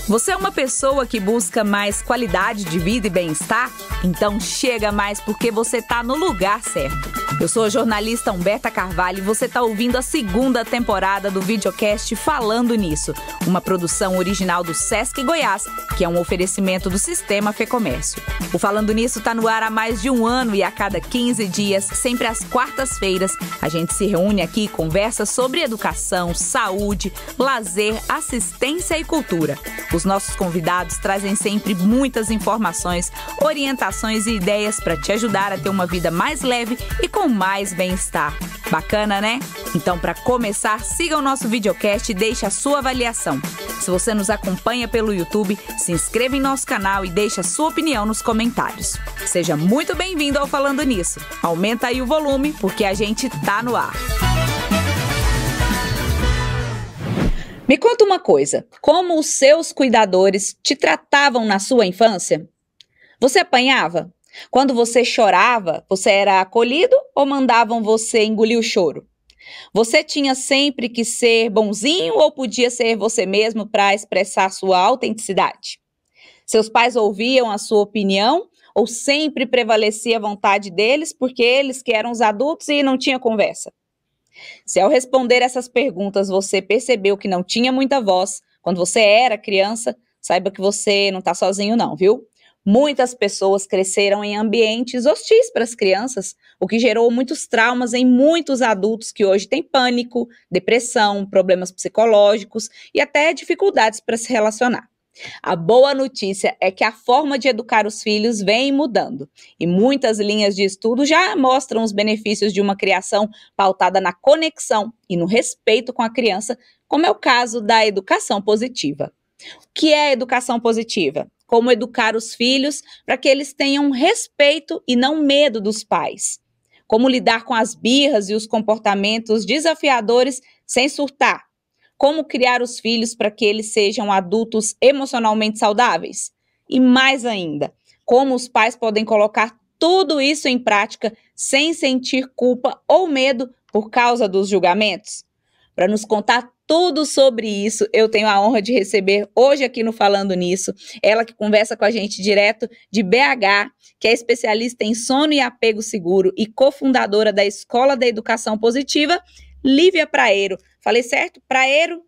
Você é uma pessoa que busca mais qualidade de vida e bem-estar? Então chega mais porque você está no lugar certo. Eu sou a jornalista Humberta Carvalho e você está ouvindo a segunda temporada do videocast Falando Nisso, uma produção original do Sesc Goiás, que é um oferecimento do Sistema Fecomércio. O Falando Nisso está no ar há mais de um ano e a cada 15 dias, sempre às quartas-feiras, a gente se reúne aqui e conversa sobre educação, saúde, lazer, assistência e cultura. Os nossos convidados trazem sempre muitas informações, orientações e ideias para te ajudar a ter uma vida mais leve e com mais bem-estar. Bacana, né? Então, para começar, siga o nosso videocast e deixe a sua avaliação. Se você nos acompanha pelo YouTube, se inscreva em nosso canal e deixe a sua opinião nos comentários. Seja muito bem-vindo ao Falando Nisso. Aumenta aí o volume, porque a gente tá no ar. Me conta uma coisa, como os seus cuidadores te tratavam na sua infância? Você apanhava? Quando você chorava, você era acolhido ou mandavam você engolir o choro? Você tinha sempre que ser bonzinho ou podia ser você mesmo para expressar sua autenticidade? Seus pais ouviam a sua opinião ou sempre prevalecia a vontade deles porque eles que eram os adultos e não tinha conversa? Se ao responder essas perguntas você percebeu que não tinha muita voz quando você era criança, saiba que você não está sozinho não, viu? Muitas pessoas cresceram em ambientes hostis para as crianças, o que gerou muitos traumas em muitos adultos que hoje têm pânico, depressão, problemas psicológicos e até dificuldades para se relacionar. A boa notícia é que a forma de educar os filhos vem mudando e muitas linhas de estudo já mostram os benefícios de uma criação pautada na conexão e no respeito com a criança, como é o caso da educação positiva. O que é educação positiva? Como educar os filhos para que eles tenham respeito e não medo dos pais. Como lidar com as birras e os comportamentos desafiadores sem surtar. Como criar os filhos para que eles sejam adultos emocionalmente saudáveis? E mais ainda, como os pais podem colocar tudo isso em prática sem sentir culpa ou medo por causa dos julgamentos? Para nos contar tudo sobre isso, eu tenho a honra de receber hoje aqui no Falando Nisso, ela que conversa com a gente direto de BH, que é especialista em sono e apego seguro e cofundadora da Escola da Educação Positiva, Lívia Praeiro. Falei certo? Praeiro?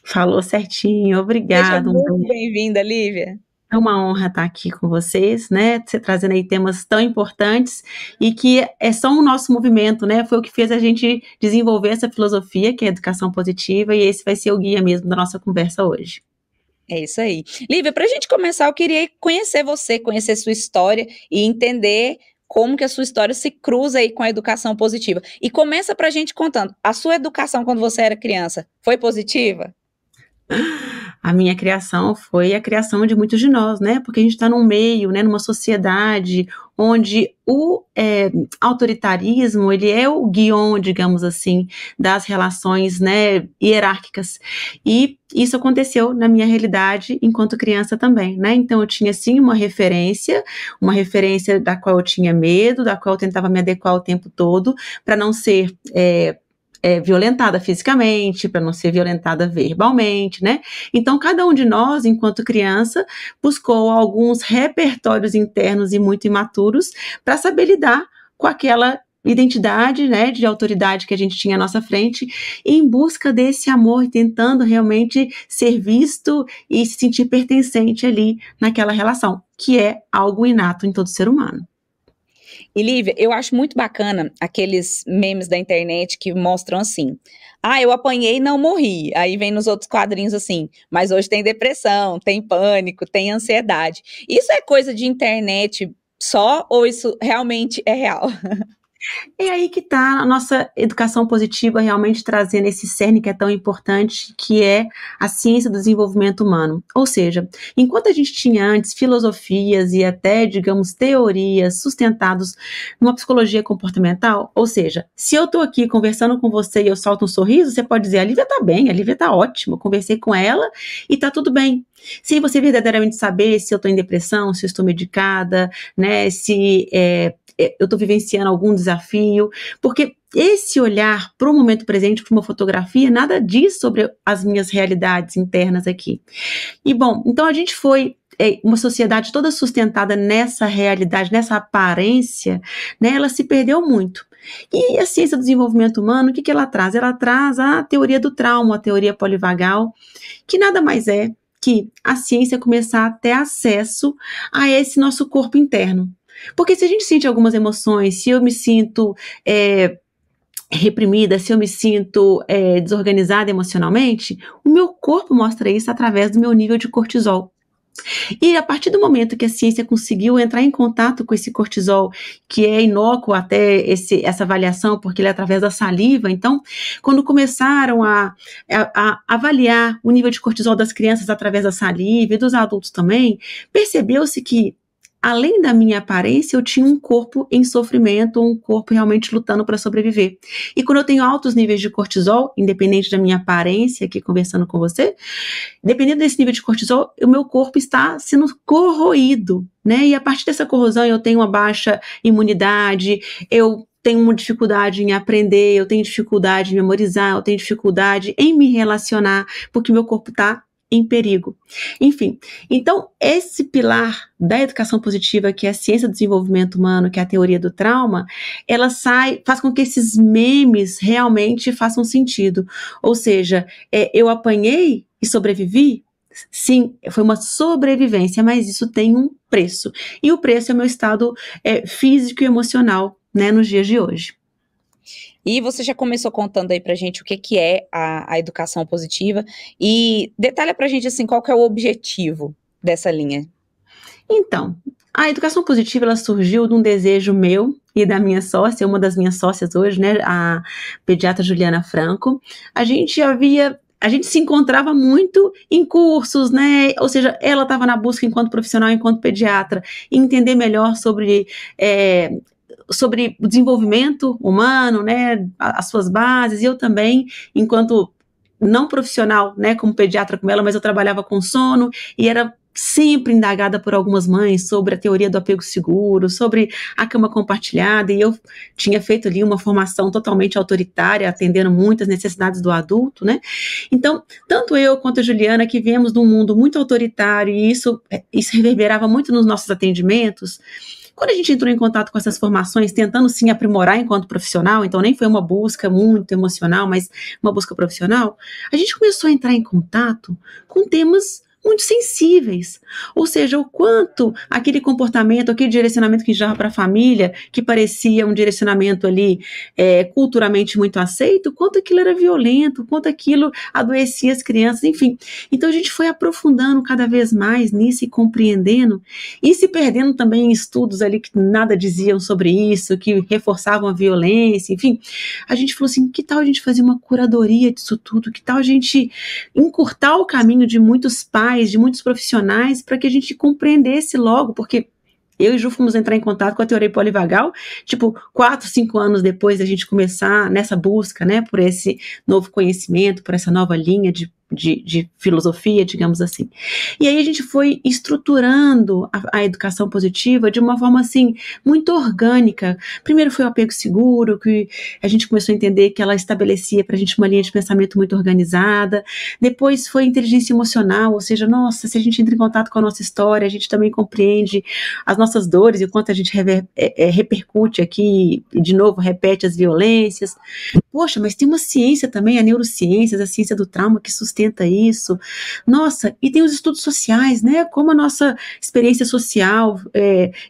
Falou certinho, obrigada. Seja muito bem-vinda, Lívia. É uma honra estar aqui com vocês, né, trazendo aí temas tão importantes e que são o nosso movimento, né, foi o que fez a gente desenvolver essa filosofia, que é a educação positiva, e esse vai ser o guia mesmo da nossa conversa hoje. É isso aí. Lívia, para a gente começar, eu queria conhecer você, conhecer sua história e entender como que a sua história se cruza aí com a educação positiva. E começa pra gente contando, a sua educação quando você era criança foi positiva? A minha criação foi a criação de muitos de nós, né, porque a gente está num meio, né, numa sociedade onde o autoritarismo, ele é o guion, digamos assim, das relações, né, hierárquicas, e isso aconteceu na minha realidade enquanto criança também, né, então eu tinha sim uma referência da qual eu tinha medo, da qual eu tentava me adequar o tempo todo, para não ser violentada fisicamente, para não ser violentada verbalmente, né? Então, cada um de nós, enquanto criança, buscou alguns repertórios internos e muito imaturos para saber lidar com aquela identidade, né, de autoridade que a gente tinha à nossa frente, em busca desse amor, tentando realmente ser visto e se sentir pertencente ali naquela relação, que é algo inato em todo ser humano. E Lívia, eu acho muito bacana aqueles memes da internet que mostram assim, eu apanhei e não morri, aí vem nos outros quadrinhos assim, mas hoje tem depressão, tem pânico, tem ansiedade. Isso é coisa de internet só ou isso realmente é real? É aí que está a nossa educação positiva realmente trazendo esse cerne que é tão importante, que é a ciência do desenvolvimento humano. Ou seja, enquanto a gente tinha antes filosofias e até, digamos, teorias sustentadas numa psicologia comportamental, ou seja, se eu estou aqui conversando com você e eu solto um sorriso, você pode dizer, a Lívia está bem, a Lívia está ótima, eu conversei com ela e está tudo bem. Sem você verdadeiramente saber se eu estou em depressão, se eu estou medicada, né, se eu estou vivenciando algum desafio, porque esse olhar para o momento presente, para uma fotografia, nada diz sobre as minhas realidades internas aqui. E bom, então a gente foi uma sociedade toda sustentada nessa realidade, nessa aparência, né? Ela se perdeu muito. E a ciência do desenvolvimento humano, o que ela traz? Ela traz a teoria do trauma, a teoria polivagal, que nada mais é que a ciência começar a ter acesso a esse nosso corpo interno. Porque se a gente sente algumas emoções, se eu me sinto reprimida, se eu me sinto desorganizada emocionalmente, o meu corpo mostra isso através do meu nível de cortisol. E a partir do momento que a ciência conseguiu entrar em contato com esse cortisol, que é inócuo até essa avaliação, porque ele é através da saliva, então, quando começaram a avaliar o nível de cortisol das crianças através da saliva e dos adultos também, percebeu-se que, além da minha aparência, eu tinha um corpo em sofrimento, um corpo realmente lutando para sobreviver. E quando eu tenho altos níveis de cortisol, independente da minha aparência, aqui conversando com você, dependendo desse nível de cortisol, o meu corpo está sendo corroído, né? E a partir dessa corrosão eu tenho uma baixa imunidade, eu tenho uma dificuldade em aprender, eu tenho dificuldade em memorizar, eu tenho dificuldade em me relacionar, porque meu corpo está em perigo. Enfim, então esse pilar da educação positiva, que é a ciência do desenvolvimento humano, que é a teoria do trauma, ela faz com que esses memes realmente façam sentido. Ou seja, eu apanhei e sobrevivi? Sim, foi uma sobrevivência, mas isso tem um preço. E o preço é o meu estado físico e emocional, né, nos dias de hoje. E você já começou contando aí pra gente o que é a educação positiva e detalha pra gente assim, qual que é o objetivo dessa linha. Então, a educação positiva ela surgiu de um desejo meu e da minha sócia, uma das minhas sócias hoje, né, a pediatra Juliana Franco. A gente se encontrava muito em cursos, né? Ou seja, ela estava na busca enquanto profissional, enquanto pediatra, entender melhor sobre o desenvolvimento humano, né, as suas bases, e eu também, enquanto não profissional, né, como pediatra com ela, mas eu trabalhava com sono, e era sempre indagada por algumas mães sobre a teoria do apego seguro, sobre a cama compartilhada, e eu tinha feito ali uma formação totalmente autoritária, atendendo muitas necessidades do adulto, né, então, tanto eu quanto a Juliana, que viemos de um mundo muito autoritário, e isso reverberava muito nos nossos atendimentos. Quando a gente entrou em contato com essas formações, tentando sim aprimorar enquanto profissional, então nem foi uma busca muito emocional, mas uma busca profissional, a gente começou a entrar em contato com temas muito sensíveis, ou seja, o quanto aquele comportamento, aquele direcionamento que já para a família, que parecia um direcionamento ali culturalmente muito aceito, quanto aquilo era violento, quanto aquilo adoecia as crianças, enfim. Então a gente foi aprofundando cada vez mais nisso e compreendendo, e se perdendo também em estudos ali que nada diziam sobre isso, que reforçavam a violência, enfim. A gente falou assim, que tal a gente fazer uma curadoria disso tudo, que tal a gente encurtar o caminho de muitos pais, de muitos profissionais, para que a gente compreendesse logo, porque eu e Ju fomos entrar em contato com a teoria polivagal, 4, 5 anos depois da gente começar nessa busca, né, por esse novo conhecimento, por essa nova linha de filosofia, digamos assim. E aí a gente foi estruturando a educação positiva de uma forma, assim, muito orgânica. Primeiro foi o apego seguro, que a gente começou a entender que ela estabelecia pra gente uma linha de pensamento muito organizada. Depois foi inteligência emocional, ou seja, nossa, se a gente entra em contato com a nossa história, a gente também compreende as nossas dores e o quanto a gente repercute aqui, e de novo repete as violências. Poxa, mas tem uma ciência também, a neurociência, a ciência do trauma que sustenta isso. Nossa, e tem os estudos sociais, né? Como a nossa experiência social,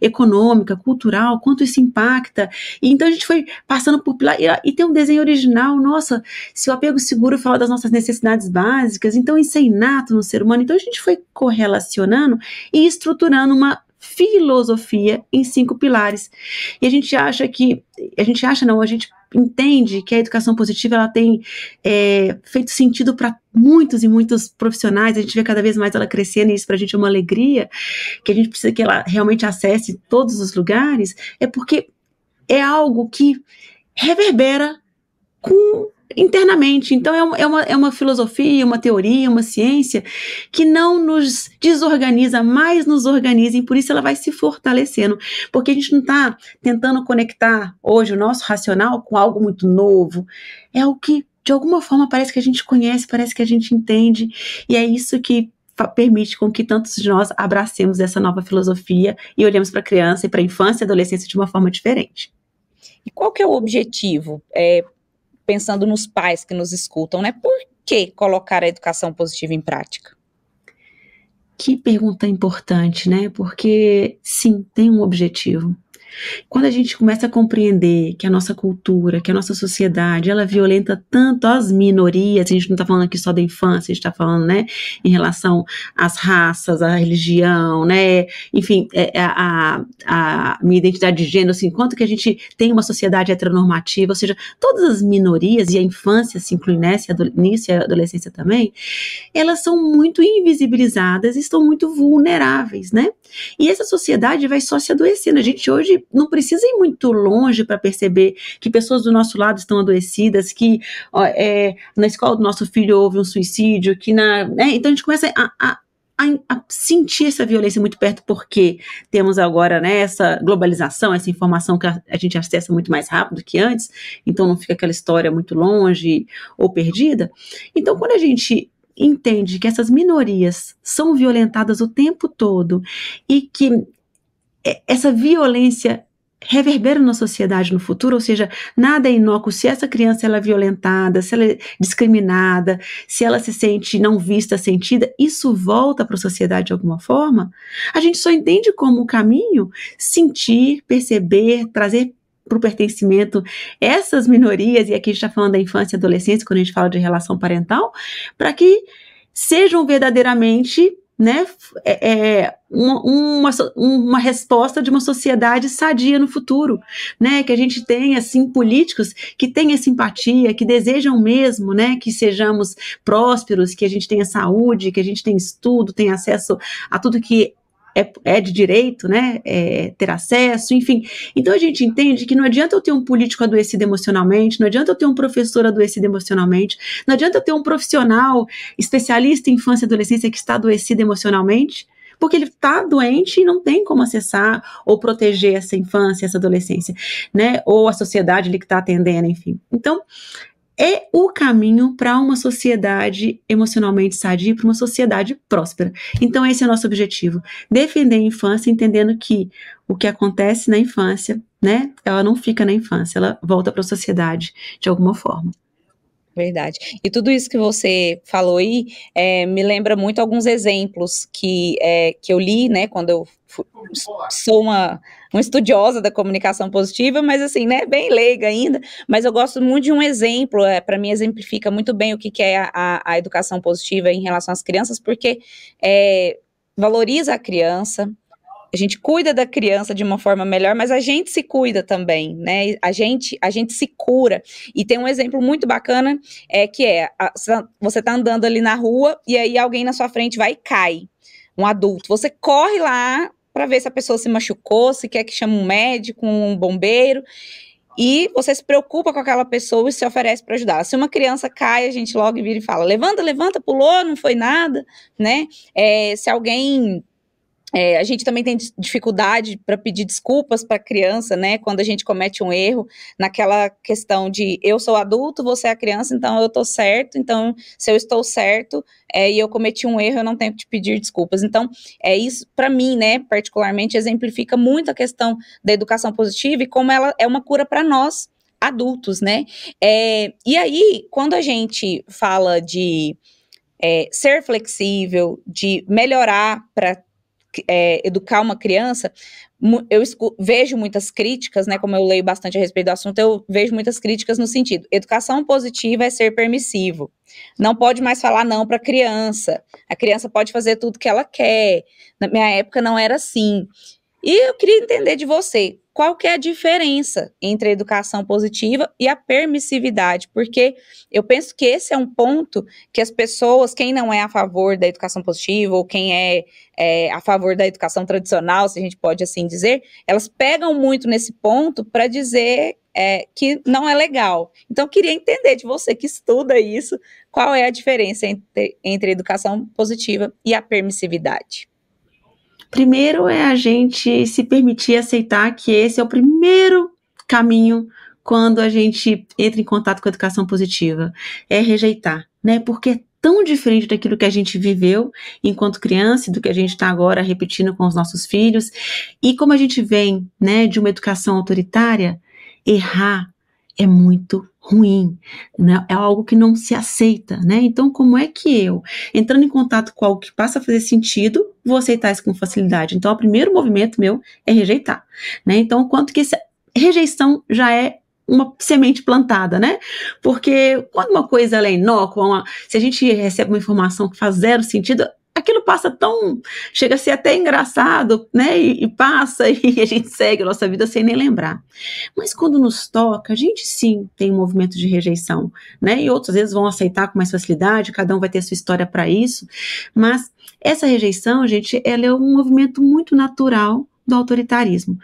econômica, cultural, quanto isso impacta. E então a gente foi passando por pilar, e tem um desenho original, nossa, se o apego seguro fala das nossas necessidades básicas, então isso é inato no ser humano. Então a gente foi correlacionando e estruturando uma filosofia em 5 pilares. E a gente entende que a educação positiva ela tem feito sentido para muitos e muitos profissionais, a gente vê cada vez mais ela crescendo, e isso para a gente é uma alegria, que a gente precisa que ela realmente acesse todos os lugares, é porque é algo que reverbera com internamente. Então, é uma filosofia, uma teoria, uma ciência que não nos desorganiza, mas nos organiza, e por isso ela vai se fortalecendo, porque a gente não está tentando conectar hoje o nosso racional com algo muito novo, é o que, de alguma forma, parece que a gente conhece, parece que a gente entende, e é isso que permite com que tantos de nós abracemos essa nova filosofia e olhemos para a criança e para a infância e adolescência de uma forma diferente. E qual que é o objetivo? Pensando nos pais que nos escutam, né? Por que colocar a educação positiva em prática? Que pergunta importante, né? Porque, sim, tem um objetivo. Quando a gente começa a compreender que a nossa cultura, que a nossa sociedade, ela violenta tanto as minorias, a gente não está falando aqui só da infância, a gente está falando, né, em relação às raças, à religião, né, enfim, a minha identidade de gênero, assim, quanto que a gente tem uma sociedade heteronormativa, ou seja, todas as minorias, e a infância se inclui nessa, nisso e a adolescência também, elas são muito invisibilizadas e estão muito vulneráveis, né, e essa sociedade vai só se adoecendo. A gente hoje não precisa ir muito longe para perceber que pessoas do nosso lado estão adoecidas, que na escola do nosso filho houve um suicídio, que então a gente começa a sentir essa violência muito perto, porque temos agora, né, essa globalização, essa informação que a gente acessa muito mais rápido que antes, então não fica aquela história muito longe ou perdida. Então, quando a gente entende que essas minorias são violentadas o tempo todo e que essa violência reverbera na sociedade no futuro, ou seja, nada é inócuo se essa criança ela é violentada, se ela é discriminada, se ela se sente não vista, sentida, isso volta para a sociedade de alguma forma, a gente só entende como o caminho sentir, perceber, trazer para o pertencimento essas minorias, e aqui a gente está falando da infância e adolescência, quando a gente fala de relação parental, para que sejam verdadeiramente, né, uma resposta de uma sociedade sadia no futuro, né, que a gente tenha, assim, políticos que tenham simpatia, que desejam mesmo, né, que sejamos prósperos, que a gente tenha saúde, que a gente tenha estudo, tenha acesso a tudo que é de direito, né, ter acesso, enfim. Então a gente entende que não adianta eu ter um político adoecido emocionalmente, não adianta eu ter um professor adoecido emocionalmente, não adianta eu ter um profissional especialista em infância e adolescência que está adoecido emocionalmente, porque ele está doente e não tem como acessar ou proteger essa infância, essa adolescência, né, ou a sociedade ali que está atendendo, enfim. Então, é o caminho para uma sociedade emocionalmente sadia, para uma sociedade próspera. Então esse é o nosso objetivo, defender a infância, entendendo que o que acontece na infância, né, ela não fica na infância, ela volta para a sociedade de alguma forma. Verdade. E tudo isso que você falou aí me lembra muito alguns exemplos que eu li, né, quando eu sou uma estudiosa da comunicação positiva, mas assim, né, bem leiga ainda, mas eu gosto muito de um exemplo, para mim exemplifica muito bem o que é a educação positiva em relação às crianças, porque valoriza a criança, a gente cuida da criança de uma forma melhor, mas a gente se cuida também, né? A gente se cura. E tem um exemplo muito bacana, você tá andando ali na rua e aí alguém na sua frente vai e cai, um adulto. Você corre lá para ver se a pessoa se machucou, se quer que chame um médico, um bombeiro, e você se preocupa com aquela pessoa e se oferece para ajudar. Se uma criança cai, a gente logo vira e fala, levanta, pulou, não foi nada, né? Se alguém... a gente também tem dificuldade para pedir desculpas para a criança, né, quando a gente comete um erro, naquela questão de eu sou adulto, você é a criança, então eu estou certo, então se eu estou certo e eu cometi um erro, eu não tenho que te pedir desculpas. Então, isso para mim, né, particularmente, exemplifica muito a questão da educação positiva e como ela é uma cura para nós, adultos, né. E aí, quando a gente fala de ser flexível, de melhorar para educar uma criança, eu vejo muitas críticas, né, como eu leio bastante a respeito do assunto, eu vejo muitas críticas no sentido, educação positiva é ser permissivo, não pode mais falar não para a criança pode fazer tudo que ela quer, na minha época não era assim, e eu queria entender de você, qual que é a diferença entre a educação positiva e a permissividade? Porque eu penso que esse é um ponto que as pessoas, quem não é a favor da educação positiva, ou quem é a favor da educação tradicional, se a gente pode assim dizer, elas pegam muito nesse ponto para dizer que não é legal. Então, eu queria entender de você que estuda isso, qual é a diferença entre a educação positiva e a permissividade. Primeiro é a gente se permitir aceitar que esse é o primeiro caminho quando a gente entra em contato com a educação positiva, é rejeitar, né? Porque é tão diferente daquilo que a gente viveu enquanto criança e do que a gente está agora repetindo com os nossos filhos. E como a gente vem, né, de uma educação autoritária, errar é muito ruim, né? É algo que não se aceita, né? Então, como é que eu, entrando em contato com algo que passa a fazer sentido, vou aceitar isso com facilidade? Então, o primeiro movimento meu é rejeitar, né? Então, quanto que essa rejeição já é uma semente plantada, né? Porque quando uma coisa ela é inócua, se a gente recebe uma informação que faz zero sentido, aquilo passa chega a ser até engraçado, né, e passa, e a gente segue a nossa vida sem nem lembrar. Mas quando nos toca, a gente sim tem um movimento de rejeição, né, e outras vezes vão aceitar com mais facilidade, cada um vai ter a sua história para isso, mas essa rejeição, gente, ela é um movimento muito natural do autoritarismo,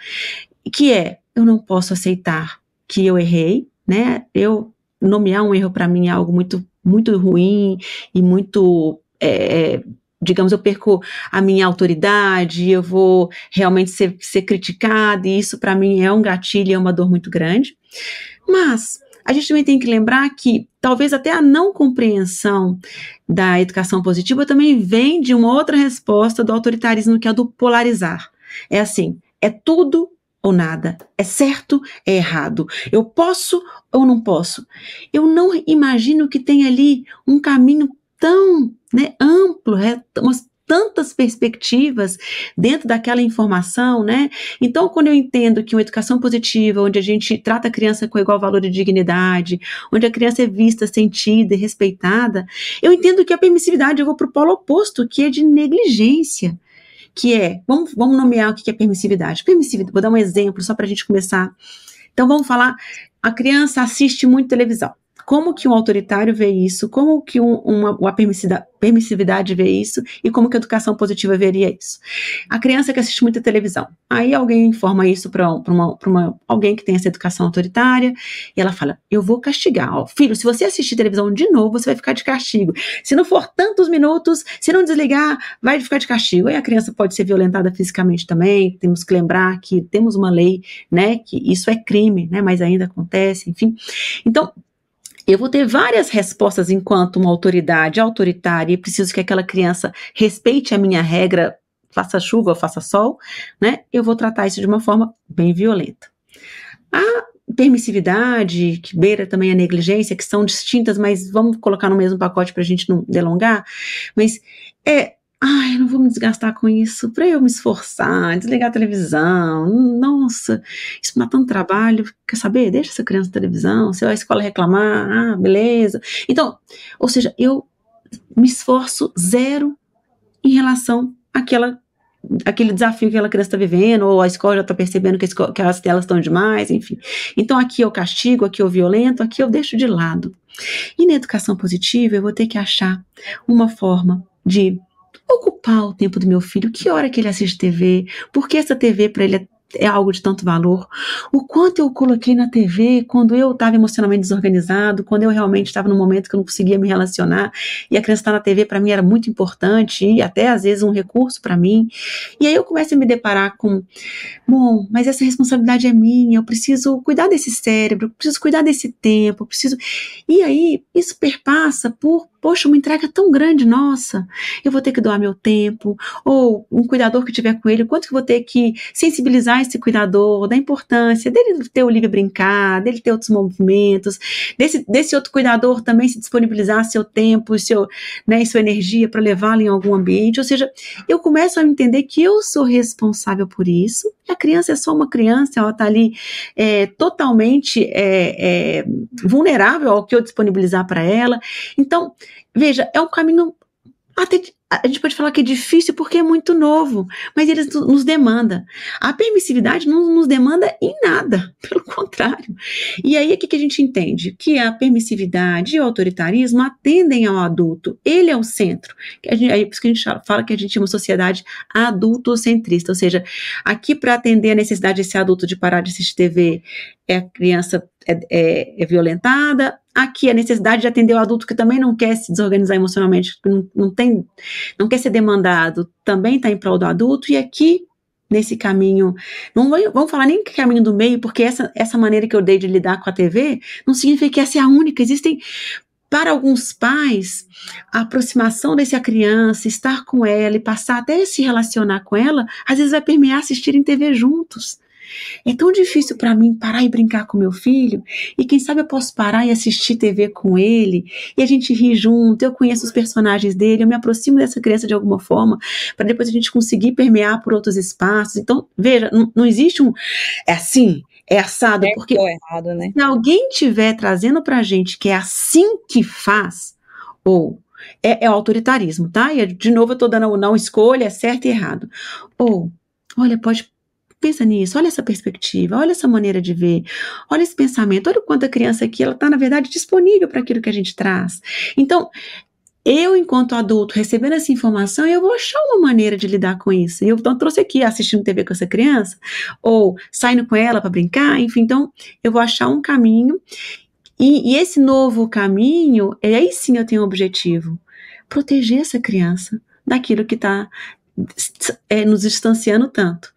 que eu não posso aceitar que eu errei, né, nomear um erro para mim é algo muito, muito ruim e muito... digamos, eu perco a minha autoridade, eu vou realmente ser criticada, e isso para mim é um gatilho, é uma dor muito grande. Mas a gente também tem que lembrar que talvez até a não compreensão da educação positiva também vem de uma outra resposta do autoritarismo, que é a do polarizar. É assim, é tudo ou nada, é certo, é errado, eu posso ou não posso. Eu não imagino que tem ali um caminho tão, né, amplo, tantas perspectivas dentro daquela informação, né? Então, quando eu entendo que uma educação positiva, onde a gente trata a criança com igual valor e dignidade, onde a criança é vista, sentida e respeitada, eu entendo que a permissividade, eu vou para o polo oposto, que é de negligência, que vamos nomear o que é permissividade. Permissividade, vou dar um exemplo só para a gente começar. Então, vamos falar, a criança assiste muito televisão. Como que um autoritário vê isso, como que a permissividade vê isso, e como que a educação positiva veria isso. A criança que assiste muita televisão, aí alguém informa isso para alguém que tem essa educação autoritária, e ela fala, eu vou castigar, filho, se você assistir televisão de novo, você vai ficar de castigo, se não for tantos minutos, se não desligar, vai ficar de castigo. Aí a criança pode ser violentada fisicamente também, temos que lembrar que temos uma lei, né, que isso é crime, né, mas ainda acontece, enfim. Então, eu vou ter várias respostas enquanto uma autoridade autoritária e preciso que aquela criança respeite a minha regra, faça chuva ou faça sol, né? Eu vou tratar isso de uma forma bem violenta. A permissividade, que beira também a negligência, que são distintas, mas vamos colocar no mesmo pacote para a gente não delongar, mas eu não vou me desgastar com isso, para eu me esforçar, desligar a televisão, nossa, isso me dá tanto trabalho, quer saber? Deixa essa criança na televisão, se a escola reclamar, beleza. Então, ou seja, eu me esforço zero em relação àquele desafio que aquela criança está vivendo, ou a escola já está percebendo que as telas estão demais, enfim. Então, aqui eu castigo, aqui eu violento, aqui eu deixo de lado. E na educação positiva, eu vou ter que achar uma forma de ocupar o tempo do meu filho, que hora que ele assiste TV, porque essa TV para ele é algo de tanto valor, o quanto eu coloquei na TV quando eu estava emocionalmente desorganizado, quando eu realmente estava num momento que eu não conseguia me relacionar, e a criança estar na TV para mim era muito importante, e até às vezes um recurso para mim, e aí eu começo a me deparar com, bom, mas essa responsabilidade é minha, eu preciso cuidar desse cérebro, eu preciso cuidar desse tempo, e aí isso perpassa por, poxa, uma entrega tão grande, nossa, eu vou ter que doar meu tempo, ou um cuidador que tiver com ele, quanto que eu vou ter que sensibilizar esse cuidador, da importância dele ter o livre brincar, dele ter outros movimentos, desse outro cuidador também se disponibilizar seu tempo, e sua energia para levá-lo em algum ambiente. Ou seja, eu começo a entender que eu sou responsável por isso, a criança é só uma criança, ela está ali totalmente vulnerável ao que eu disponibilizar para ela. Então, veja, é um caminho até a gente pode falar que é difícil porque é muito novo, mas eles nos demandam. A permissividade não nos demanda em nada, pelo contrário. E aí, o que a gente entende? Que a permissividade e o autoritarismo atendem ao adulto, ele é o centro. Aí, por isso que a gente fala que a gente é uma sociedade adultocentrista, ou seja, aqui para atender a necessidade desse adulto de parar de assistir TV, a criança é violentada. Aqui a necessidade de atender o adulto que também não quer se desorganizar emocionalmente, que não quer ser demandado, também está em prol do adulto. E aqui, nesse caminho, não vamos falar nem que caminho do meio, porque essa maneira que eu dei de lidar com a TV não significa que essa é a única. Existem, para alguns pais, a aproximação dessa criança, estar com ela e passar até a se relacionar com ela, às vezes vai permear assistirem TV juntos. É tão difícil para mim parar e brincar com meu filho, e quem sabe eu posso parar e assistir TV com ele, e a gente ri junto, eu conheço os personagens dele, eu me aproximo dessa criança de alguma forma, para depois a gente conseguir permear por outros espaços. Então, veja, não existe é assim, é assado, porque errado, né? Se alguém estiver trazendo pra gente que é assim que faz, ou é o autoritarismo, tá? E de novo eu tô dando não escolha, é certo e errado. Ou, olha, pensa nisso, olha essa perspectiva, olha essa maneira de ver, olha esse pensamento, olha o quanto a criança aqui, ela está, na verdade, disponível para aquilo que a gente traz. Então, eu, enquanto adulto, recebendo essa informação, eu vou achar uma maneira de lidar com isso. Eu então, trouxe aqui, assistindo TV com essa criança, ou saindo com ela para brincar, enfim, então, eu vou achar um caminho, e esse novo caminho, aí sim eu tenho um objetivo, proteger essa criança daquilo que está nos distanciando tanto.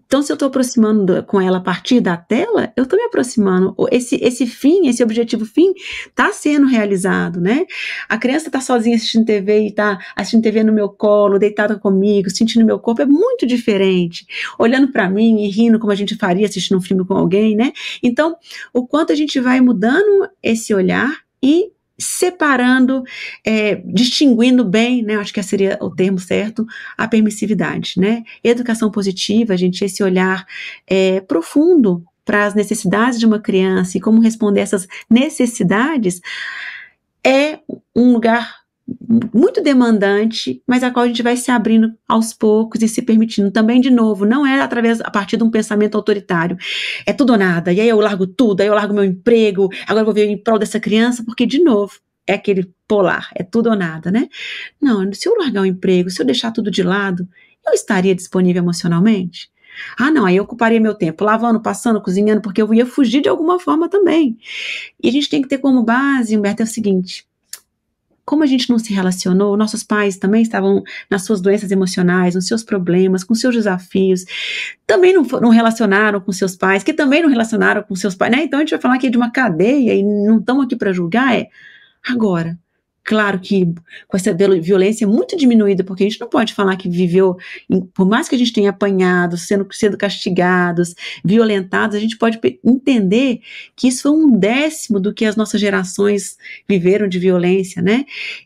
Então, se eu estou aproximando com ela a partir da tela, eu estou me aproximando. Esse objetivo fim está sendo realizado, né? A criança está sozinha assistindo TV e está assistindo TV no meu colo, deitada comigo, sentindo meu corpo, é muito diferente. Olhando para mim e rindo como a gente faria assistindo um filme com alguém, né? Então, o quanto a gente vai mudando esse olhar e separando, distinguindo bem, né, acho que esse seria o termo certo, a permissividade, né, educação positiva, gente, esse olhar profundo para as necessidades de uma criança e como responder essas necessidades é um lugar muito demandante, mas a qual a gente vai se abrindo aos poucos e se permitindo também, de novo, não é a partir de um pensamento autoritário, é tudo ou nada, e aí eu largo tudo, aí eu largo meu emprego, agora eu vou ver em prol dessa criança, porque, de novo, é aquele polar, é tudo ou nada, né? Não, se eu largar o emprego, se eu deixar tudo de lado, eu estaria disponível emocionalmente? Ah, não, aí eu ocuparia meu tempo lavando, passando, cozinhando, porque eu ia fugir de alguma forma também. E a gente tem que ter como base, Humberto, é o seguinte: como a gente não se relacionou, nossos pais também estavam nas suas doenças emocionais, nos seus problemas, com seus desafios, também não relacionaram com seus pais, que também não relacionaram com seus pais, né? Então a gente vai falar aqui de uma cadeia e não estamos aqui para julgar, agora. Claro que com essa violência muito diminuída, porque a gente não pode falar que viveu, por mais que a gente tenha apanhado, sendo castigados, violentados, a gente pode entender que isso foi 1/10 do que as nossas gerações viveram de violência, né?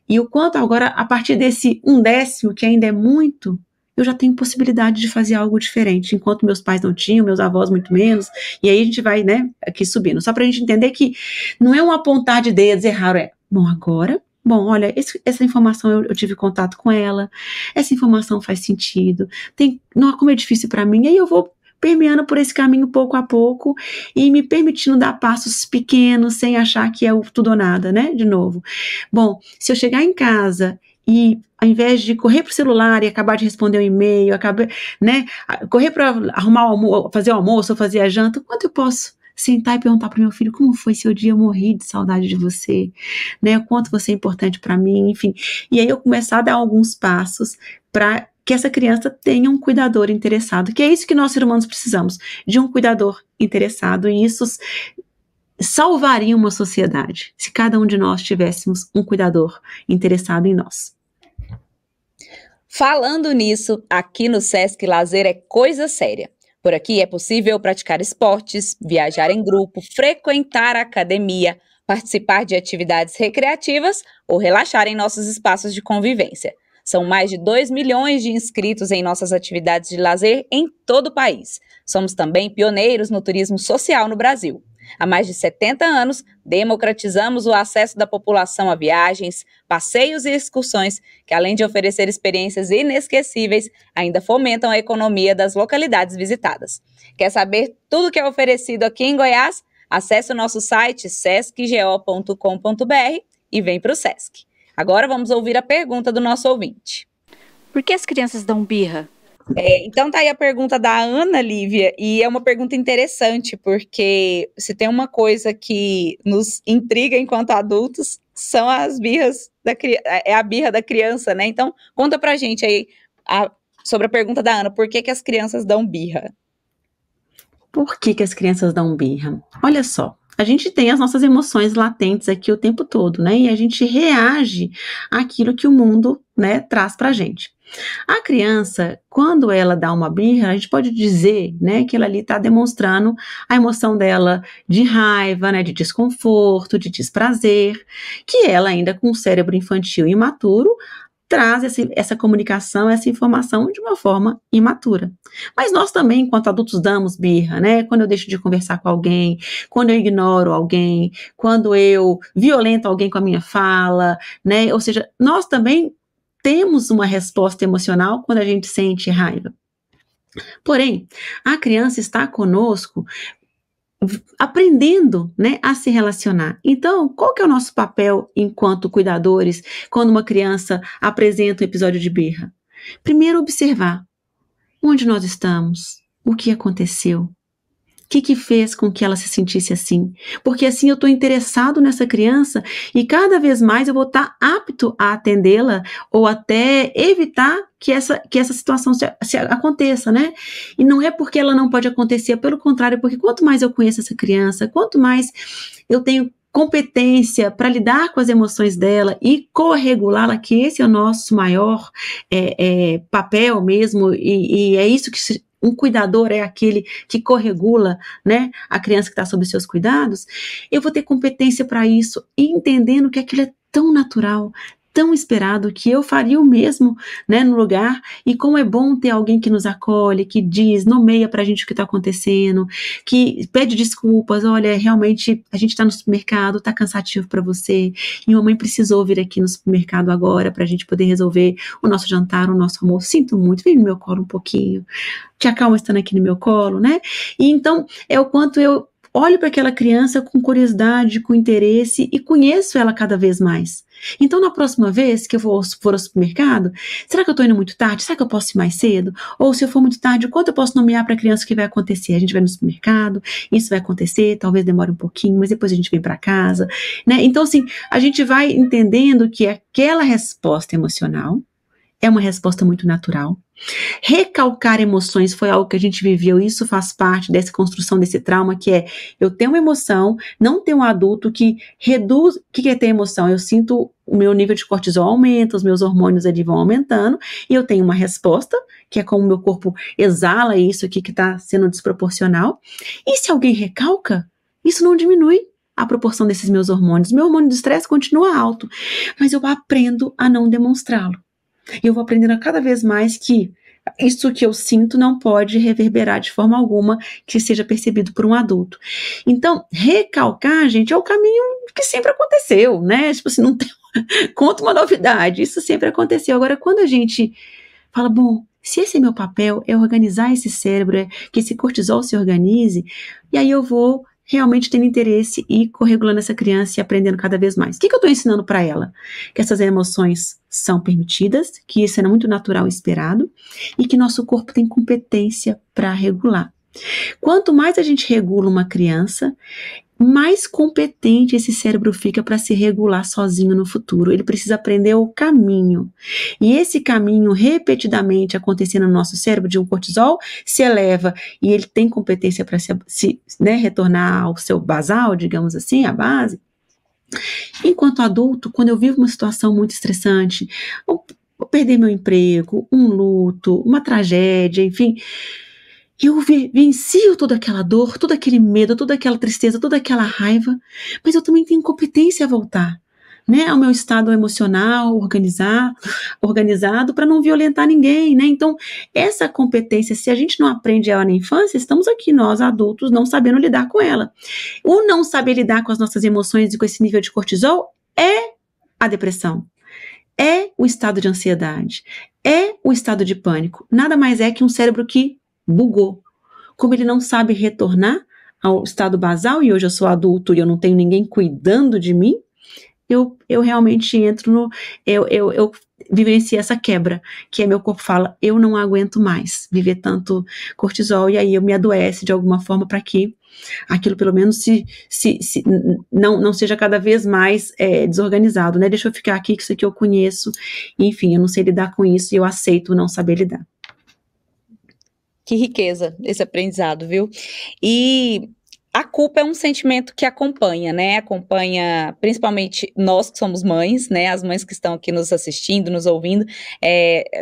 E o quanto agora, a partir desse 1/10, que ainda é muito, eu já tenho possibilidade de fazer algo diferente, enquanto meus pais não tinham, meus avós muito menos, e aí a gente vai, né, aqui subindo, só pra gente entender que não é um apontar de dedos, raro, bom, agora... Bom, olha, essa informação eu tive contato com ela, essa informação faz sentido, como é difícil para mim, aí eu vou permeando por esse caminho pouco a pouco e me permitindo dar passos pequenos, sem achar que é o tudo ou nada, né, de novo. Bom, se eu chegar em casa e ao invés de correr pro celular e acabar de responder um e-mail, né, correr para fazer o almoço ou fazer a janta, quanto eu posso sentar e perguntar para o meu filho como foi seu dia, eu morri de saudade de você, né, o quanto você é importante para mim, enfim, e aí eu começar a dar alguns passos para que essa criança tenha um cuidador interessado, que é isso que nós seres humanos precisamos, de um cuidador interessado, e isso salvaria uma sociedade, se cada um de nós tivéssemos um cuidador interessado em nós. Falando nisso, aqui no Sesc Lazer é coisa séria. Por aqui é possível praticar esportes, viajar em grupo, frequentar a academia, participar de atividades recreativas ou relaxar em nossos espaços de convivência. São mais de 2 milhões de inscritos em nossas atividades de lazer em todo o país. Somos também pioneiros no turismo social no Brasil. Há mais de 70 anos, democratizamos o acesso da população a viagens, passeios e excursões, que além de oferecer experiências inesquecíveis, ainda fomentam a economia das localidades visitadas. Quer saber tudo que é oferecido aqui em Goiás? Acesse o nosso site sescgo.com.br e vem para o Sesc. Agora vamos ouvir a pergunta do nosso ouvinte. Por que as crianças dão birra? Então tá aí a pergunta da Ana Lívia, e é uma pergunta interessante, porque se tem uma coisa que nos intriga enquanto adultos, são as birras, é a birra da criança, né? Então conta pra gente aí sobre a pergunta da Ana, por que as crianças dão birra? Por que as crianças dão birra? Olha só, a gente tem as nossas emoções latentes aqui o tempo todo, né? E a gente reage àquilo que o mundo, né, traz pra gente. A criança, quando ela dá uma birra, a gente pode dizer, né, que ela ali está demonstrando a emoção dela de raiva, né, de desconforto, de desprazer, que ela ainda com o cérebro infantil imaturo, traz essa comunicação, essa informação de uma forma imatura. Mas nós também, enquanto adultos, damos birra, né? Quando eu deixo de conversar com alguém, quando eu ignoro alguém, quando eu violento alguém com a minha fala, né? Ou seja, nós também temos uma resposta emocional quando a gente sente raiva. Porém, a criança está conosco aprendendo, né, a se relacionar. Então, qual que é o nosso papel enquanto cuidadores quando uma criança apresenta um episódio de birra? Primeiro, observar onde nós estamos, o que aconteceu, o que fez com que ela se sentisse assim? Porque assim eu estou interessado nessa criança e cada vez mais eu vou estar apto a atendê-la ou até evitar que essa situação se aconteça, né? E não é porque ela não pode acontecer, pelo contrário, porque quanto mais eu conheço essa criança, quanto mais eu tenho competência para lidar com as emoções dela e corregulá-la, que esse é o nosso maior papel mesmo, e é isso que um cuidador é aquele que corregula, né, a criança que está sob seus cuidados. Eu vou ter competência para isso, entendendo que aquilo é tão natural, tão esperado, que eu faria o mesmo, né, no lugar, e como é bom ter alguém que nos acolhe, que diz, nomeia pra gente o que está acontecendo, que pede desculpas, olha, realmente a gente está no supermercado, tá cansativo para você, e mamãe precisou vir aqui no supermercado agora pra gente poder resolver o nosso jantar, o nosso almoço, sinto muito, vem no meu colo um pouquinho, te acalma estando aqui no meu colo, né, e então é o quanto eu olho para aquela criança com curiosidade, com interesse e conheço ela cada vez mais. Então, na próxima vez que eu for ao supermercado, será que eu estou indo muito tarde? Será que eu posso ir mais cedo? Ou se eu for muito tarde, quanto eu posso nomear para a criança o que vai acontecer? A gente vai no supermercado, isso vai acontecer, talvez demore um pouquinho, mas depois a gente vem para casa, né? Então, assim, a gente vai entendendo que aquela resposta emocional é uma resposta muito natural. Recalcar emoções foi algo que a gente viveu, isso faz parte dessa construção desse trauma, que é, eu tenho uma emoção, não tenho um adulto que reduz, o que é ter emoção? Eu sinto o meu nível de cortisol aumenta, os meus hormônios ali vão aumentando, e eu tenho uma resposta, que é como o meu corpo exala isso aqui que está sendo desproporcional, e se alguém recalca, isso não diminui a proporção desses meus hormônios, meu hormônio de estresse continua alto, mas eu aprendo a não demonstrá-lo. E eu vou aprendendo a cada vez mais que isso que eu sinto não pode reverberar de forma alguma que seja percebido por um adulto. Então, recalcar, gente, é o caminho que sempre aconteceu, né? Tipo assim, não tem... Conta uma novidade, isso sempre aconteceu. Agora, quando a gente fala, bom, se esse é meu papel, é organizar esse cérebro, é que esse cortisol se organize, e aí eu vou realmente tendo interesse e corregulando essa criança e aprendendo cada vez mais. O que eu estou ensinando para ela? Que essas emoções são permitidas, que isso é muito natural e esperado, e que nosso corpo tem competência para regular. Quanto mais a gente regula uma criança, mais competente esse cérebro fica para se regular sozinho no futuro. Ele precisa aprender o caminho. E esse caminho, repetidamente acontecendo no nosso cérebro, de um cortisol se eleva e ele tem competência para se retornar ao seu basal, digamos assim, a base. Enquanto adulto, quando eu vivo uma situação muito estressante, ou perder meu emprego, um luto, uma tragédia, enfim... Eu vencio toda aquela dor, todo aquele medo, toda aquela tristeza, toda aquela raiva, mas eu também tenho competência a voltar, né, ao meu estado emocional organizado para não violentar ninguém, né? Então, essa competência, se a gente não aprende ela na infância, estamos aqui, nós adultos, não sabendo lidar com ela. O não saber lidar com as nossas emoções e com esse nível de cortisol é a depressão, é o estado de ansiedade, é o estado de pânico. Nada mais é que um cérebro que bugou. Como ele não sabe retornar ao estado basal, e hoje eu sou adulto e eu não tenho ninguém cuidando de mim, eu realmente entro no... Eu vivencio essa quebra, que é meu corpo fala, eu não aguento mais viver tanto cortisol, e aí eu me adoece de alguma forma para que aquilo pelo menos não seja cada vez mais desorganizado, né? Deixa eu ficar aqui, que isso aqui eu conheço, enfim, eu não sei lidar com isso e eu aceito não saber lidar. Que riqueza esse aprendizado, viu? E a culpa é um sentimento que acompanha, né? Acompanha principalmente nós que somos mães, né? As mães que estão aqui nos assistindo, nos ouvindo.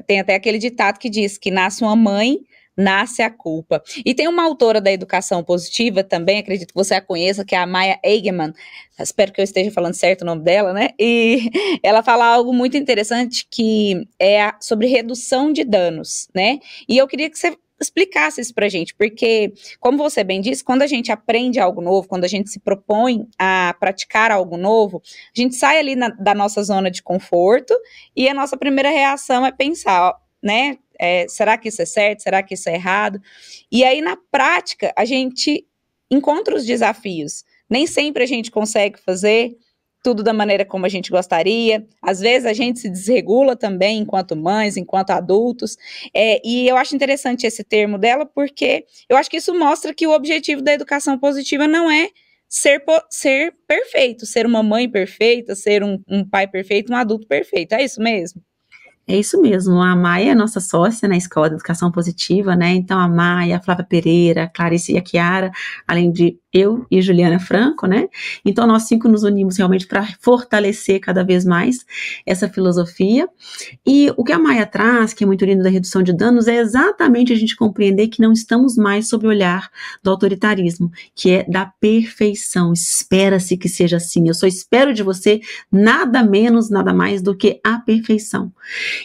Tem até aquele ditado que diz que nasce uma mãe, nasce a culpa. E tem uma autora da educação positiva também, acredito que você a conheça, que é a Maya Angelman. Espero que eu esteja falando certo o nome dela, né? E ela fala algo muito interessante que é sobre redução de danos, né? E eu queria que você explicasse isso pra gente, porque, como você bem disse, quando a gente aprende algo novo, quando a gente se propõe a praticar algo novo, a gente sai ali da nossa zona de conforto e a nossa primeira reação é pensar, né, será que isso é certo? Será que isso é errado? E aí, na prática, a gente encontra os desafios. Nem sempre a gente consegue fazer tudo da maneira como a gente gostaria. Às vezes a gente se desregula também enquanto mães, enquanto adultos. E eu acho interessante esse termo dela, porque eu acho que isso mostra que o objetivo da educação positiva não é ser perfeito, ser uma mãe perfeita, ser um pai perfeito, um adulto perfeito. É isso mesmo? É isso mesmo, a Maia é nossa sócia na Escola de Educação Positiva, né? Então a Maia, a Flávia Pereira, a Clarice e a Chiara, além de eu e Juliana Franco, né? Então nós 5 nos unimos realmente para fortalecer cada vez mais essa filosofia. E o que a Maia traz, que é muito lindo da redução de danos, é exatamente a gente compreender que não estamos mais sob o olhar do autoritarismo, que é da perfeição. Espera-se que seja assim. Eu só espero de você nada menos, nada mais do que a perfeição.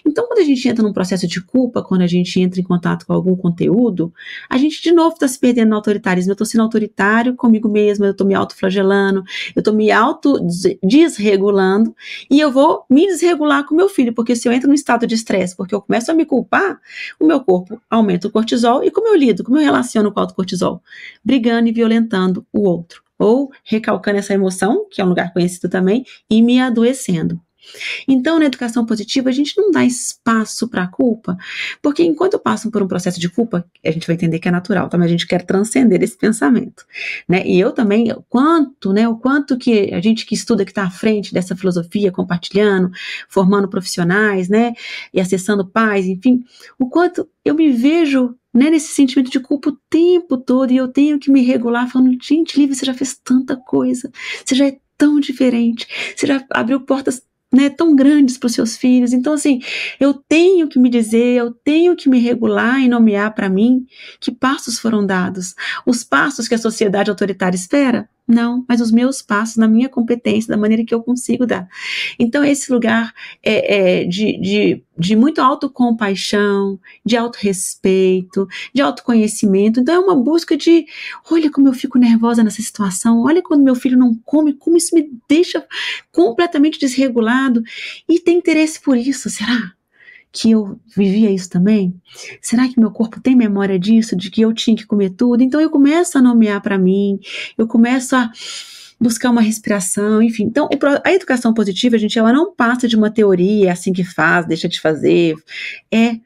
Então, quando a gente entra num processo de culpa, quando a gente entra em contato com algum conteúdo, a gente de novo está se perdendo no autoritarismo. Eu estou sendo autoritário comigo mesma, eu estou me autoflagelando, eu estou me autodesregulando e eu vou me desregular com meu filho, porque se eu entro num estado de estresse, porque eu começo a me culpar, o meu corpo aumenta o cortisol e como eu lido, como eu relaciono com o alto cortisol? Brigando e violentando o outro, ou recalcando essa emoção, que é um lugar conhecido também, e me adoecendo. Então, na educação positiva, a gente não dá espaço para a culpa, porque enquanto passam por um processo de culpa, a gente vai entender que é natural, tá? Mas a gente quer transcender esse pensamento, né? E eu também, o quanto que a gente que estuda, que está à frente dessa filosofia, compartilhando, formando profissionais, né? E acessando pais, enfim, o quanto eu me vejo, né, nesse sentimento de culpa o tempo todo, e eu tenho que me regular, falando, gente, Lívia, você já fez tanta coisa, você já é tão diferente, você já abriu portas, né, tão grandes para os seus filhos. Então, assim, eu tenho que me dizer, eu tenho que me regular e nomear para mim que passos foram dados. Os passos que a sociedade autoritária espera? Não, mas os meus passos na minha competência, da maneira que eu consigo dar. Então, esse lugar de muito autocompaixão, de autorrespeito, de autoconhecimento. Então, é uma busca de, olha como eu fico nervosa nessa situação, olha quando meu filho não come, como isso me deixa completamente desregulado. E tem interesse por isso, será que eu vivia isso também? Será que meu corpo tem memória disso, de que eu tinha que comer tudo? Então eu começo a nomear para mim, eu começo a buscar uma respiração, enfim. Então a educação positiva, gente, ela não passa de uma teoria, é assim que faz, deixa de fazer, é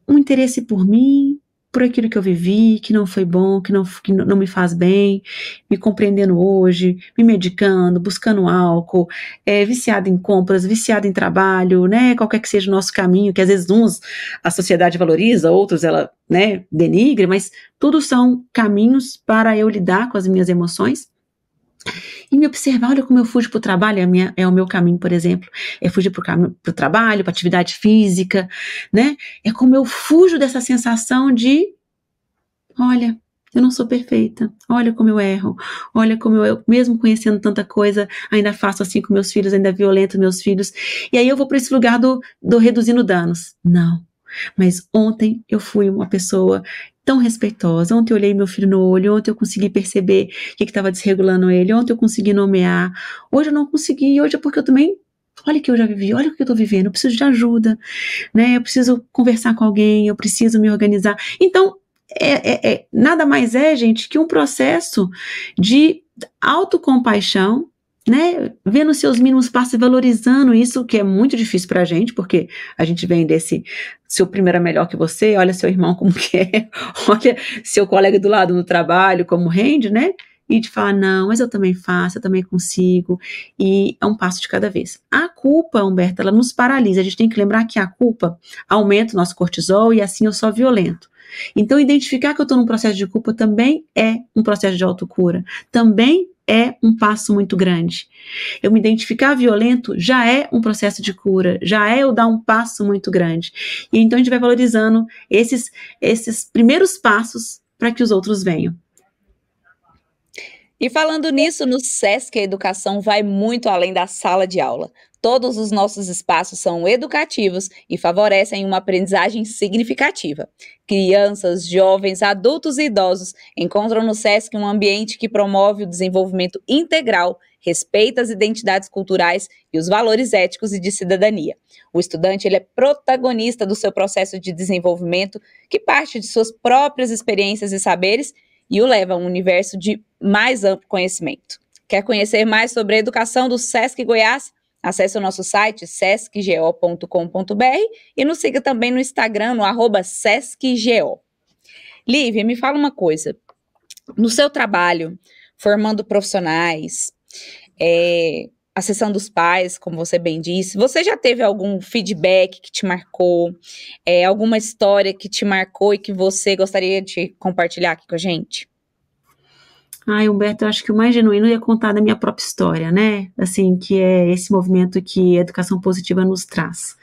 um interesse por mim, por aquilo que eu vivi, que não foi bom, que não me faz bem, me compreendendo hoje, me medicando, buscando álcool, viciado em compras, viciado em trabalho, né, qualquer que seja o nosso caminho, que às vezes uns a sociedade valoriza, outros ela, né, denigre, mas tudo são caminhos para eu lidar com as minhas emoções. E me observar, olha como eu fujo para o trabalho, é o meu caminho, por exemplo, é fugir para o trabalho, para atividade física, né? É como eu fujo dessa sensação de, olha, Eu não sou perfeita. Olha como eu erro. Olha como eu, mesmo conhecendo tanta coisa, ainda faço assim com meus filhos, ainda violento meus filhos. E aí eu vou para esse lugar do reduzindo danos. Não. Mas ontem eu fui uma pessoa tão respeitosa. Ontem eu olhei meu filho no olho. Ontem eu consegui perceber o que estava desregulando ele. Ontem eu consegui nomear. Hoje eu não consegui. Hoje é porque eu também... Olha o que eu já vivi, olha o que eu estou vivendo. Eu preciso de ajuda, né? Eu preciso conversar com alguém. Eu preciso me organizar. Então, nada mais é, gente, que um processo de autocompaixão, né, vendo seus mínimos passos e valorizando isso, que é muito difícil pra gente, porque a gente vem desse, seu primeiro é melhor que você, olha seu irmão como que é, olha seu colega do lado no trabalho, como rende, né, e de falar, não, mas eu também faço, eu também consigo, e é um passo de cada vez. A culpa, Humberto, ela nos paralisa, a gente tem que lembrar que a culpa aumenta o nosso cortisol e assim eu sou violento. Então, identificar que eu estou num processo de culpa também é um processo de autocura, também é um passo muito grande. Eu me identificar violento já é um processo de cura, já é eu dar um passo muito grande. E então a gente vai valorizando esses primeiros passos para que os outros venham. E falando nisso, no SESC a educação vai muito além da sala de aula. Todos os nossos espaços são educativos e favorecem uma aprendizagem significativa. Crianças, jovens, adultos e idosos encontram no SESC um ambiente que promove o desenvolvimento integral, respeita as identidades culturais e os valores éticos e de cidadania. O estudante ele é protagonista do seu processo de desenvolvimento, que parte de suas próprias experiências e saberes e o leva a um universo de mais amplo conhecimento. Quer conhecer mais sobre a educação do SESC Goiás? Acesse o nosso site sescgo.com.br e nos siga também no Instagram, no @sescgo. Lívia, me fala uma coisa. No seu trabalho, formando profissionais, acessando os pais, como você bem disse, você já teve algum feedback que te marcou, alguma história que te marcou e que você gostaria de compartilhar aqui com a gente? Ai, Humberto, eu acho que o mais genuíno é contar da minha própria história, né? Assim, que é esse movimento que a educação positiva nos traz.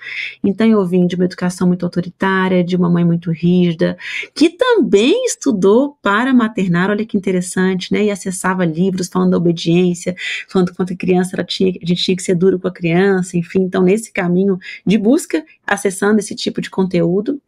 Então, eu vim de uma educação muito autoritária, de uma mãe muito rígida, que também estudou para maternar, olha que interessante, né? E acessava livros falando da obediência, falando que quando a criança, a gente tinha que ser duro com a criança, enfim. Então, nesse caminho de busca, acessando esse tipo de conteúdo.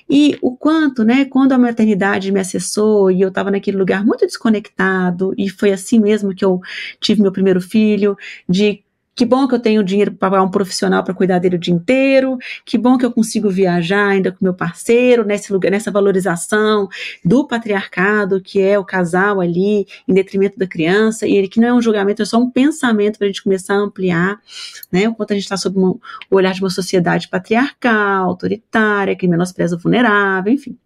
E o quanto, né, quando a maternidade me acessou e eu estava naquele lugar muito desconectado, e foi assim mesmo que eu tive meu primeiro filho, de que bom que eu tenho dinheiro para pagar um profissional para cuidar dele o dia inteiro, que bom que eu consigo viajar ainda com meu parceiro, nesse lugar, nessa valorização do patriarcado, que é o casal ali, em detrimento da criança, e ele que não é um julgamento, é só um pensamento para a gente começar a ampliar, né, o quanto a gente está sob o olhar de uma sociedade patriarcal, autoritária, que menospreza o vulnerável, enfim.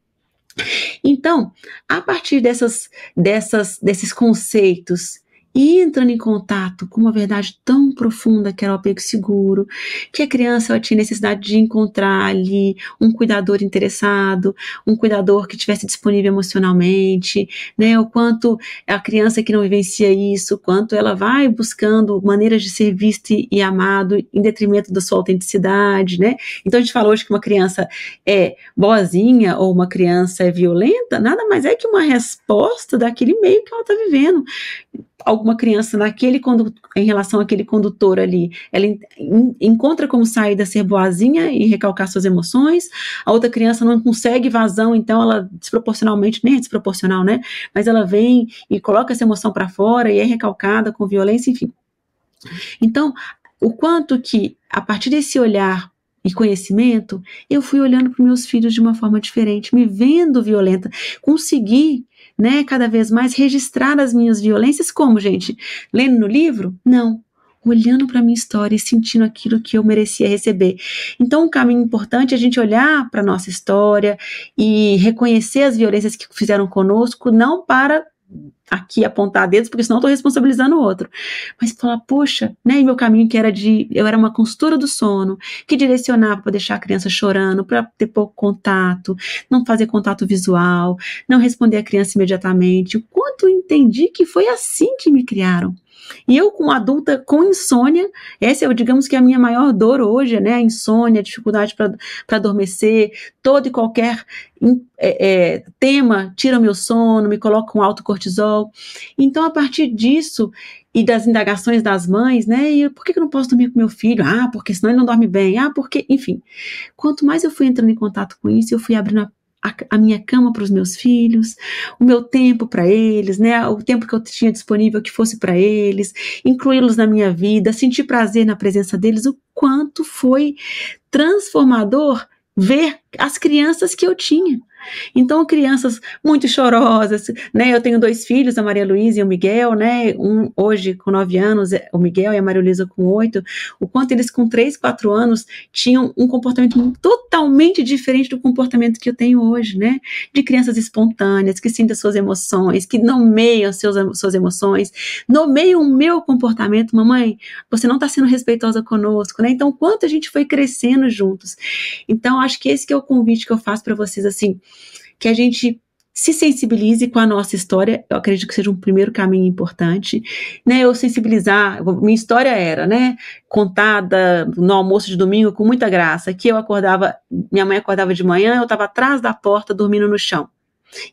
Então, a partir desses conceitos, e entrando em contato com uma verdade tão profunda que era o apego seguro, que a criança tinha necessidade de encontrar ali um cuidador interessado, um cuidador que estivesse disponível emocionalmente, né, o quanto a criança que não vivencia isso, quanto ela vai buscando maneiras de ser vista e amado em detrimento da sua autenticidade, né, então a gente fala hoje que uma criança é boazinha ou uma criança é violenta, nada mais é que uma resposta daquele meio que ela está vivendo. Alguma criança em relação àquele condutor ali, ela encontra como saída ser boazinha e recalcar suas emoções, a outra criança não consegue vazão, então ela desproporcionalmente, nem é desproporcional, né, mas ela vem e coloca essa emoção para fora e é recalcada com violência, enfim. Então, o quanto que, a partir desse olhar e conhecimento, eu fui olhando para meus filhos de uma forma diferente, me vendo violenta, consegui, né, cada vez mais registrar as minhas violências, como, gente? Lendo no livro? Não. Olhando para a minha história e sentindo aquilo que eu merecia receber. Então, um caminho importante é a gente olhar para a nossa história e reconhecer as violências que fizeram conosco, não para aqui apontar dedos, porque senão eu estou responsabilizando o outro, mas falar, poxa, né, e meu caminho que era eu era uma consultora do sono, que direcionava para deixar a criança chorando, para ter pouco contato, não fazer contato visual, não responder a criança imediatamente, o quanto eu entendi que foi assim que me criaram, E eu, como adulta, com insônia, essa é, digamos que a minha maior dor hoje, né? A insônia, a dificuldade para adormecer, todo e qualquer tema tira o meu sono, me coloca com alto cortisol. Então, a partir disso e das indagações das mães, né? E por que eu não posso dormir com meu filho? Ah, porque senão ele não dorme bem. Ah, porque... Enfim, quanto mais eu fui entrando em contato com isso, eu fui abrindo a minha cama para os meus filhos, o meu tempo para eles, né, o tempo que eu tinha disponível que fosse para eles, incluí-los na minha vida, sentir prazer na presença deles, o quanto foi transformador ver as crianças que eu tinha. Então, crianças muito chorosas, né? Eu tenho 2 filhos, a Maria Luísa e o Miguel, né? Um hoje com 9 anos, o Miguel, e a Maria Luísa com 8. O quanto eles com 3, 4 anos tinham um comportamento totalmente diferente do comportamento que eu tenho hoje, né? De crianças espontâneas, que sentem as suas emoções, que nomeiam suas emoções, nomeiam o meu comportamento. Mamãe, você não está sendo respeitosa conosco, né? Então, o quanto a gente foi crescendo juntos. Então, acho que esse que é o convite que eu faço para vocês, assim, que a gente se sensibilize com a nossa história. Eu acredito que seja um primeiro caminho importante, né? Eu sensibilizar, minha história era, né, contada no almoço de domingo com muita graça, que eu acordava, minha mãe acordava de manhã, eu estava atrás da porta dormindo no chão.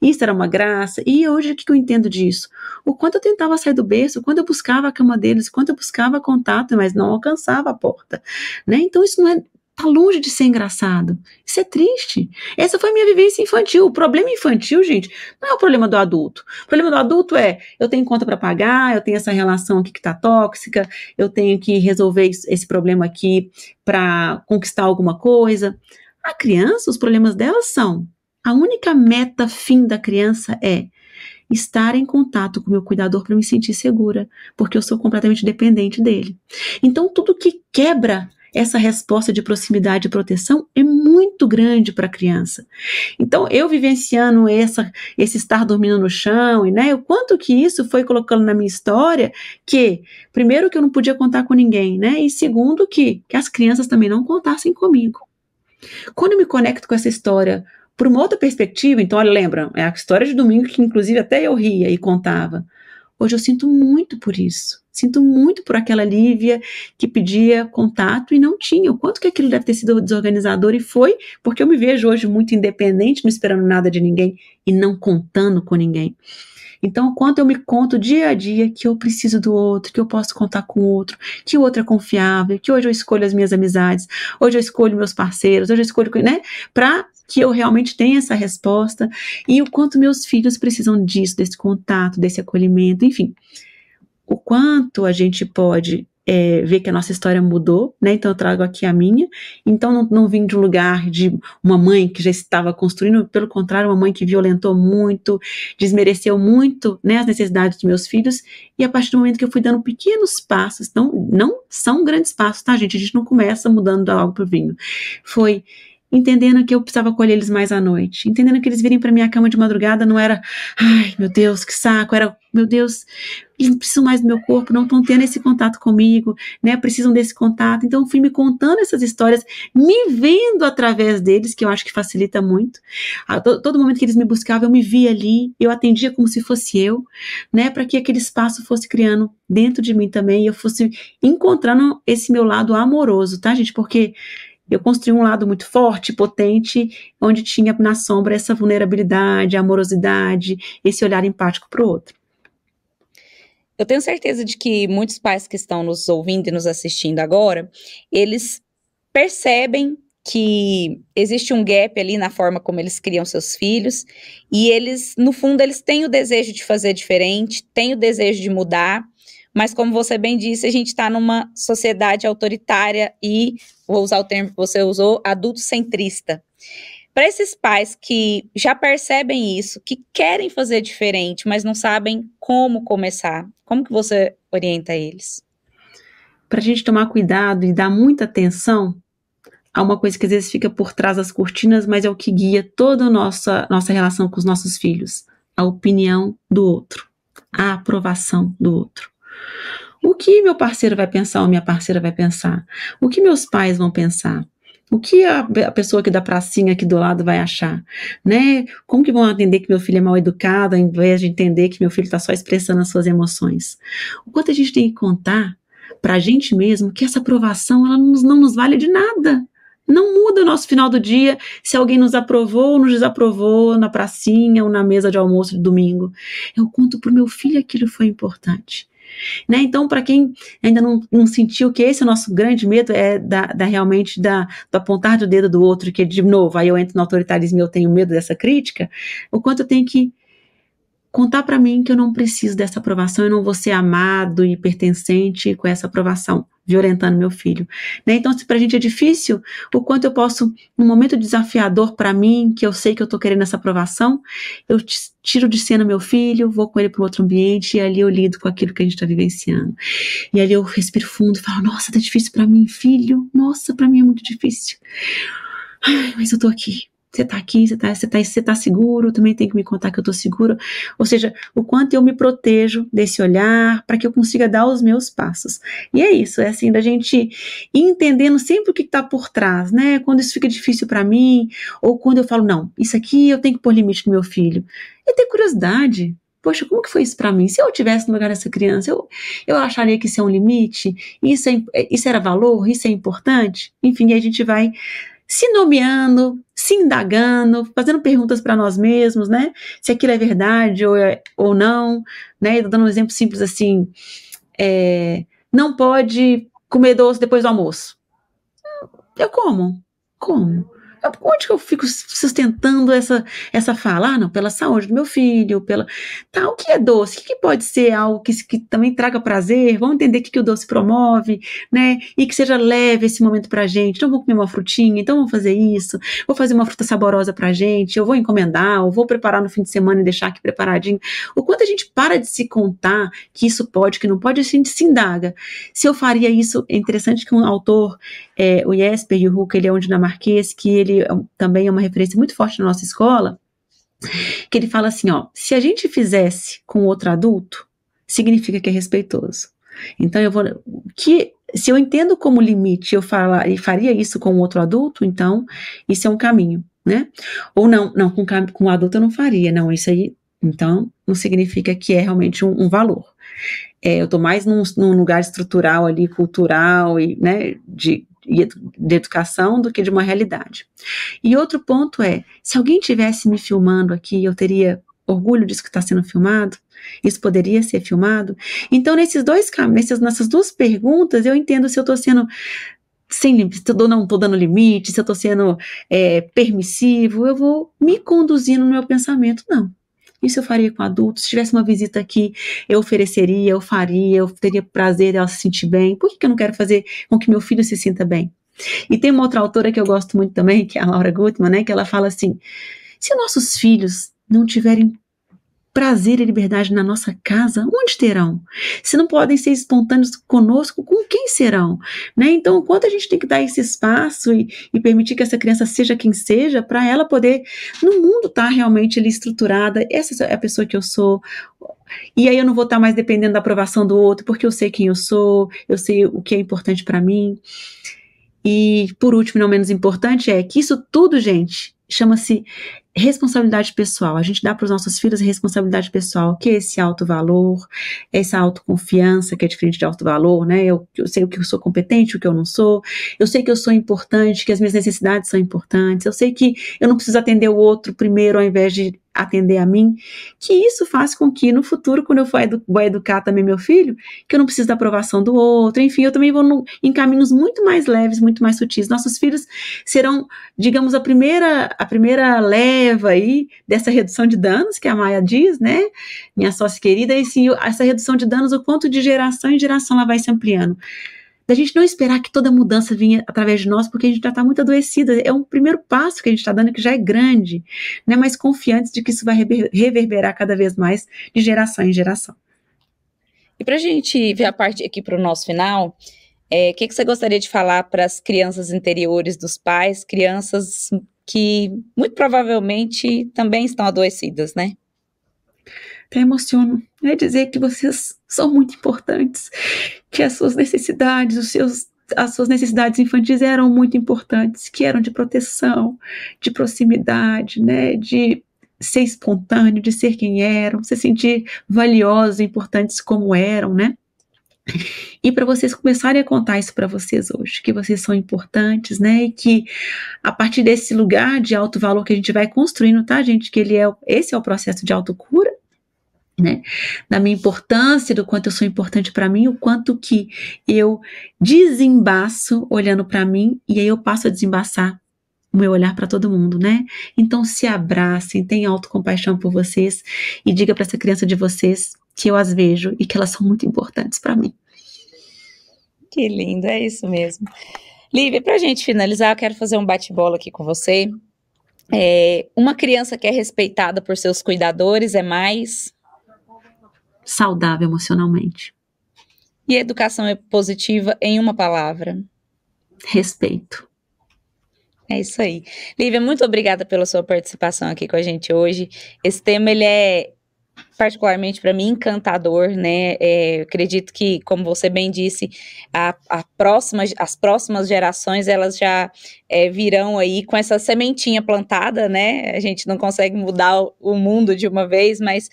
Isso era uma graça. E hoje o que eu entendo disso? O quanto eu tentava sair do berço, o quanto eu buscava a cama deles, o quanto eu buscava contato, mas não alcançava a porta, né? Então isso não é, tá longe de ser engraçado. Isso é triste. Essa foi a minha vivência infantil. O problema infantil, gente, não é o problema do adulto. O problema do adulto é, eu tenho conta para pagar, eu tenho essa relação aqui que tá tóxica, eu tenho que resolver esse problema aqui para conquistar alguma coisa. A criança, os problemas dela são, a única meta fim da criança é estar em contato com o meu cuidador para me sentir segura, porque eu sou completamente dependente dele. Então, tudo que quebra essa resposta de proximidade e proteção é muito grande para a criança. Então, eu vivenciando esse estar dormindo no chão, e, né, o quanto que isso foi colocando na minha história, que, primeiro, que eu não podia contar com ninguém, né, e segundo, que as crianças também não contassem comigo. Quando eu me conecto com essa história por uma outra perspectiva, então, olha, lembra, é a história de domingo que, inclusive, até eu ria e contava. Hoje eu sinto muito por isso. Sinto muito por aquela Lívia que pedia contato e não tinha. O quanto que aquilo deve ter sido desorganizador, e foi porque eu me vejo hoje muito independente, não esperando nada de ninguém e não contando com ninguém. Então, o quanto eu me conto dia a dia que eu preciso do outro, que eu posso contar com o outro, que o outro é confiável, que hoje eu escolho as minhas amizades, hoje eu escolho meus parceiros, hoje eu escolho, né, para que eu realmente tenha essa resposta, e o quanto meus filhos precisam disso, desse contato, desse acolhimento, enfim. O quanto a gente pode ver que a nossa história mudou, né? Então eu trago aqui a minha. Então não vim de um lugar de uma mãe que já estava construindo, pelo contrário, uma mãe que violentou muito, desmereceu muito, né, as necessidades dos meus filhos, e a partir do momento que eu fui dando pequenos passos, não são grandes passos, tá, gente? A gente não começa mudando da água pro vinho. Foi entendendo que eu precisava acolher eles mais à noite, entendendo que eles virem para minha cama de madrugada não era, ai, meu Deus, que saco, era, meu Deus, eles não precisam mais do meu corpo, não estão tendo esse contato comigo, né, precisam desse contato. Então eu fui me contando essas histórias, me vendo através deles, que eu acho que facilita muito. Todo momento que eles me buscavam, eu me via ali, eu atendia como se fosse eu, né, para que aquele espaço fosse criando dentro de mim também, e eu fosse encontrando esse meu lado amoroso, tá, gente, porque eu construí um lado muito forte, potente, onde tinha na sombra essa vulnerabilidade, amorosidade, esse olhar empático para o outro. Eu tenho certeza de que muitos pais que estão nos ouvindo e nos assistindo agora, eles percebem que existe um gap ali na forma como eles criam seus filhos, e eles, no fundo, eles têm o desejo de fazer diferente, têm o desejo de mudar, mas como você bem disse, a gente está numa sociedade autoritária e, vou usar o termo que você usou, adulto-centrista. Para esses pais que já percebem isso, que querem fazer diferente, mas não sabem como começar, como que você orienta eles? Para a gente tomar cuidado e dar muita atenção a uma coisa que às vezes fica por trás das cortinas, mas é o que guia toda a nossa relação com os nossos filhos. A opinião do outro, a aprovação do outro. O que meu parceiro vai pensar ou minha parceira vai pensar? O que meus pais vão pensar? O que a pessoa aqui da pracinha aqui do lado vai achar, né? Como que vão entender que meu filho é mal educado, ao invés de entender que meu filho está só expressando as suas emoções? O quanto a gente tem que contar para a gente mesmo que essa aprovação ela não nos vale de nada. Não muda o nosso final do dia se alguém nos aprovou ou nos desaprovou na pracinha ou na mesa de almoço de domingo. Eu conto para o meu filho aquilo foi importante. Né? Então, para quem ainda não sentiu que esse é o nosso grande medo, é realmente do apontar do dedo do outro, que de novo, aí eu entro no autoritarismo e eu tenho medo dessa crítica, o quanto eu tenho que contar para mim que eu não preciso dessa aprovação, eu não vou ser amado e pertencente com essa aprovação, violentando meu filho. Né? Então, se pra gente é difícil, o quanto eu posso, num momento desafiador para mim, que eu sei que eu tô querendo essa aprovação, eu tiro de cena meu filho, vou com ele para outro ambiente e ali eu lido com aquilo que a gente tá vivenciando. E ali eu respiro fundo e falo, nossa, tá difícil para mim, filho, nossa, para mim é muito difícil. Ai, mas eu tô aqui. Você tá aqui, você tá seguro, também tem que me contar que eu tô segura. Ou seja, o quanto eu me protejo desse olhar para que eu consiga dar os meus passos. E é isso, é assim, da gente ir entendendo sempre o que tá por trás, né? Quando isso fica difícil para mim, ou quando eu falo, não, isso aqui eu tenho que pôr limite no meu filho. E ter curiosidade. Poxa, como que foi isso para mim? Se eu estivesse no lugar dessa criança, eu acharia que isso é um limite? Isso era valor? Isso é importante? Enfim, aí a gente vai se nomeando, se indagando, fazendo perguntas para nós mesmos, né? Se aquilo é verdade ou não, né? Eu tô dando um exemplo simples assim, não pode comer doce depois do almoço. Eu como? Onde que eu fico sustentando essa fala? Ah, não, pela saúde do meu filho, o que é doce? O que pode ser algo que também traga prazer? Vamos entender o que o doce promove, né? E que seja leve esse momento pra gente. Então, vamos comer uma frutinha, então vamos fazer isso. Vou fazer uma fruta saborosa pra gente, eu vou encomendar, eu vou preparar no fim de semana e deixar aqui preparadinho. O quanto a gente para de se contar que isso pode, que não pode, a gente se indaga. Se eu faria isso, é interessante que um autor, o Jesper Juhl, ele é um dinamarquês, que ele também é uma referência muito forte na nossa escola, que ele fala assim, ó, se a gente fizesse com outro adulto, significa que é respeitoso. Então se eu entendo como limite, eu faria isso com outro adulto, então isso é um caminho, né? Ou não, com um adulto eu não faria, não, isso aí, então não significa que é realmente um valor. Eu tô mais num lugar estrutural ali, cultural e, né, de educação do que de uma realidade. E outro ponto se alguém estivesse me filmando aqui, eu teria orgulho disso que está sendo filmado? Isso poderia ser filmado? Então, nessas duas perguntas, eu entendo se eu estou sendo sem limite, se eu não estou dando limite, se eu estou sendo permissivo, eu vou me conduzindo no meu pensamento, não. Isso eu faria com adultos. Se tivesse uma visita aqui, eu ofereceria, eu faria, eu teria prazer dela se sentir bem. Por que eu não quero fazer com que meu filho se sinta bem? E tem uma outra autora que eu gosto muito também, que é a Laura Gutman, né, que ela fala assim, se nossos filhos não tiverem prazer e liberdade na nossa casa, onde terão? Se não podem ser espontâneos conosco, com quem serão? Né? Então, o quanto a gente tem que dar esse espaço e permitir que essa criança seja quem seja, para ela poder, no mundo, estar realmente ali estruturada, essa é a pessoa que eu sou, e aí eu não vou estar mais dependendo da aprovação do outro, porque eu sei quem eu sou, eu sei o que é importante para mim. E, por último, não menos importante, que isso tudo, gente, chama-se responsabilidade pessoal. A gente dá para os nossos filhos responsabilidade pessoal, que é esse alto valor, essa autoconfiança, que é diferente de alto valor, né? Eu sei o que eu sou competente, o que eu não sou, eu sei que eu sou importante, que as minhas necessidades são importantes, eu sei que eu não preciso atender o outro primeiro ao invés de atender a mim, que isso faz com que no futuro, quando eu for educar também meu filho, que eu não preciso da aprovação do outro, enfim, eu também vou em caminhos muito mais leves, muito mais sutis. Nossos filhos serão, digamos, a primeira leva aí dessa redução de danos, que a Maia diz, né, minha sócia querida, e sim, essa redução de danos, o quanto de geração em geração ela vai se ampliando. Da gente não esperar que toda mudança venha através de nós, porque a gente já está muito adoecida. É um primeiro passo que a gente está dando, que já é grande, né? Mas confiantes de que isso vai reverberar cada vez mais de geração em geração. E para a gente ver a parte aqui para o nosso final, o que você gostaria de falar para as crianças interiores dos pais, crianças que muito provavelmente também estão adoecidas, né? Até emociono, dizer que vocês são muito importantes, que as suas necessidades, os seus as suas necessidades infantis eram muito importantes, que eram de proteção, de proximidade, né, de ser espontâneo, de ser quem eram, se sentir valiosos, importantes como eram, né? E para vocês começarem a contar isso para vocês hoje, que vocês são importantes, né? E que a partir desse lugar de alto valor que a gente vai construindo, tá, gente? Que esse é o processo de autocura, né? Da minha importância, do quanto eu sou importante para mim, o quanto que eu desembaço olhando para mim e aí eu passo a desembaçar o meu olhar para todo mundo, né? Então se abracem, tenham autocompaixão por vocês e diga para essa criança de vocês que eu as vejo e que elas são muito importantes para mim. Que lindo, é isso mesmo. Lívia, para a gente finalizar, eu quero fazer um bate-bola aqui com você. Uma criança que é respeitada por seus cuidadores é mais saudável emocionalmente. E educação é positiva em uma palavra? Respeito. É isso aí. Lívia, muito obrigada pela sua participação aqui com a gente hoje. Esse tema, ele é particularmente para mim encantador, né? Eu acredito que, como você bem disse, as próximas gerações, elas já virão aí com essa sementinha plantada, né? A gente não consegue mudar o mundo de uma vez, mas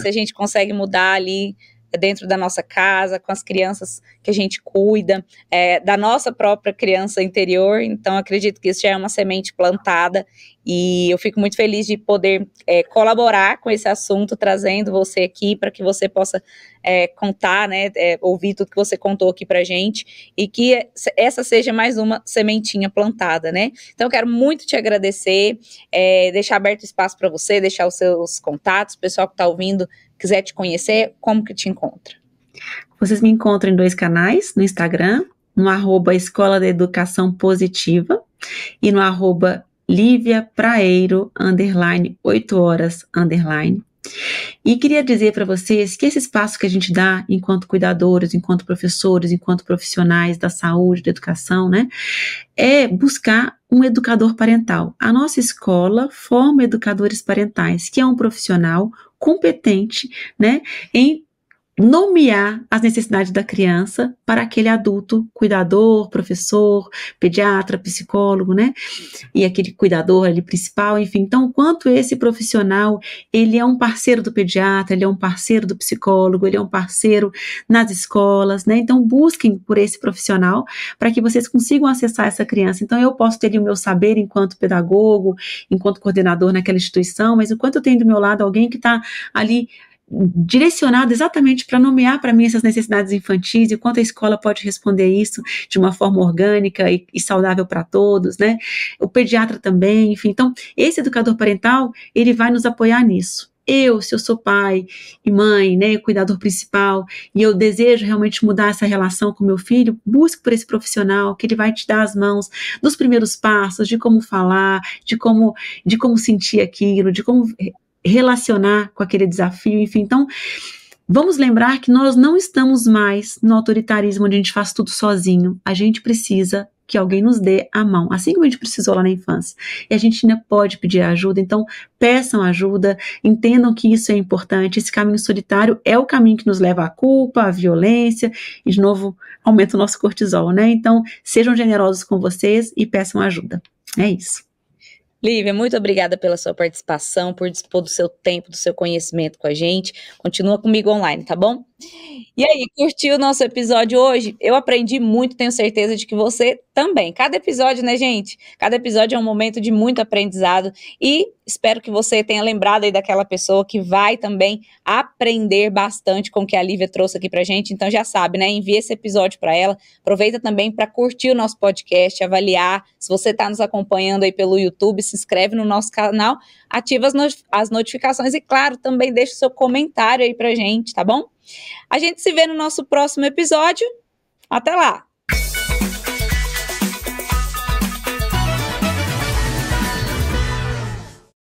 se a gente consegue mudar ali dentro da nossa casa, com as crianças que a gente cuida, da nossa própria criança interior, então acredito que isso já é uma semente plantada e eu fico muito feliz de poder colaborar com esse assunto, trazendo você aqui para que você possa contar, né, ouvir tudo que você contou aqui pra gente e que essa seja mais uma sementinha plantada, né? Então eu quero muito te agradecer, deixar aberto espaço para você, deixar os seus contatos, o pessoal que está ouvindo quiser te conhecer, como que te encontra? Vocês me encontram em 2 canais, no Instagram, no @Escola da Educação Positiva e no @LíviaPraeiro, _8horas_. E queria dizer para vocês que esse espaço que a gente dá enquanto cuidadores, enquanto professores, enquanto profissionais da saúde, da educação, né, é buscar um educador parental. A nossa escola forma educadores parentais, que é um profissional competente, né, em nomear as necessidades da criança para aquele adulto, cuidador, professor, pediatra, psicólogo, né? E aquele cuidador ali principal, enfim. Então, quanto esse profissional, ele é um parceiro do pediatra, ele é um parceiro do psicólogo, ele é um parceiro nas escolas, né? Então, busquem por esse profissional para que vocês consigam acessar essa criança. Então, eu posso ter ali o meu saber enquanto pedagogo, enquanto coordenador naquela instituição, mas enquanto eu tenho do meu lado alguém que está ali direcionado exatamente para nomear para mim essas necessidades infantis e o quanto a escola pode responder isso de uma forma orgânica e saudável para todos, né? O pediatra também, enfim. Então, esse educador parental, ele vai nos apoiar nisso. Se eu sou pai e mãe, né, cuidador principal, e eu desejo realmente mudar essa relação com meu filho, busque por esse profissional, que ele vai te dar as mãos dos primeiros passos, de como falar, de como sentir aquilo, de como relacionar com aquele desafio, enfim. Então, vamos lembrar que nós não estamos mais no autoritarismo onde a gente faz tudo sozinho. A gente precisa que alguém nos dê a mão, assim como a gente precisou lá na infância. E a gente ainda pode pedir ajuda, então peçam ajuda, entendam que isso é importante. Esse caminho solitário é o caminho que nos leva à culpa, à violência, e de novo aumenta o nosso cortisol, né? Então, sejam generosos com vocês e peçam ajuda. É isso. Lívia, muito obrigada pela sua participação, por dispor do seu tempo, do seu conhecimento com a gente. Continua comigo online, tá bom? E aí, curtiu o nosso episódio hoje? Eu aprendi muito, tenho certeza de que você também. Cada episódio, né, gente? Cada episódio é um momento de muito aprendizado e espero que você tenha lembrado aí daquela pessoa que vai também aprender bastante com o que a Lívia trouxe aqui pra gente. Então já sabe, né? Envia esse episódio para ela. Aproveita também para curtir o nosso podcast, avaliar. Se você está nos acompanhando aí pelo YouTube, se inscreve no nosso canal, ativa as notificações e, claro, também deixa o seu comentário aí pra gente, tá bom? A gente se vê no nosso próximo episódio. Até lá!